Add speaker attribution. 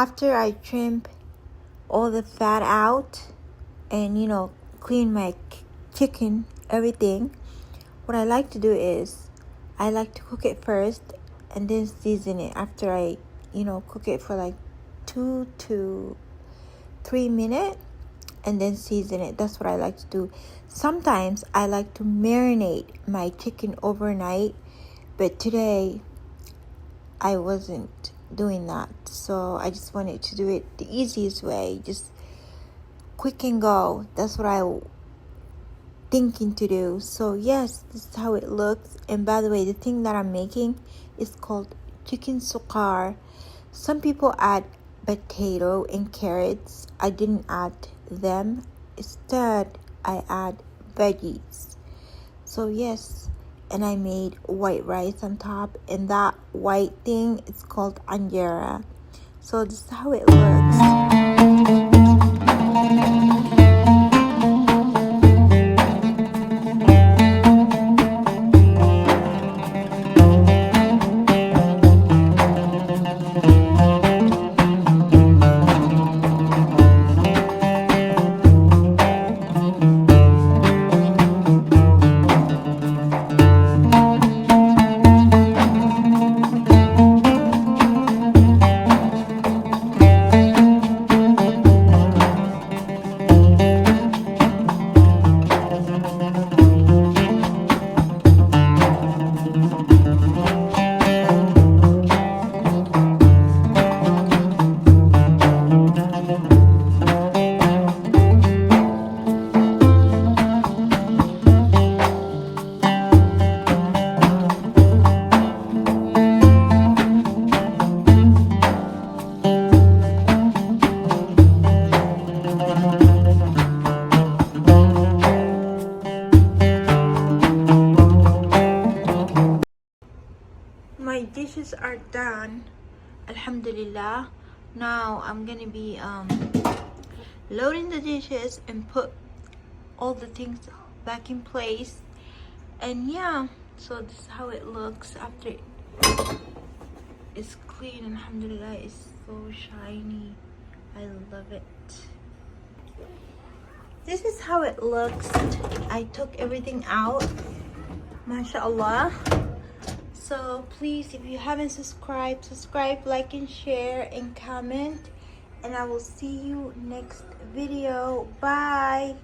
Speaker 1: after I trim all the fat out and clean my chicken, everything, what I like to do is I like to cook it first and then season it after I cook it for like 2 to 3 minutes and then season it. That's what I like to do. Sometimes I like to marinate my chicken overnight, but today I wasn't doing that, so I just wanted to do it the easiest way, just quick and go. That's what I thinking to do. So yes, this is how it looks. And by the way, the thing that I'm making is called chicken suqaar. Some people add potato and carrots. I didn't add them. Instead, I add veggies. So yes, and I made white rice on top, and that white thing is called anjera. So this is how it looks. My dishes are done, alhamdulillah. Now I'm gonna be loading the dishes and put all the things back in place. And yeah, so this is how it looks after it's clean. Alhamdulillah, it's so shiny. I love it. This is how it looks. I took everything out, mashallah. So please, if you haven't subscribed, subscribe, like and share and comment, and I will see you next video. Bye.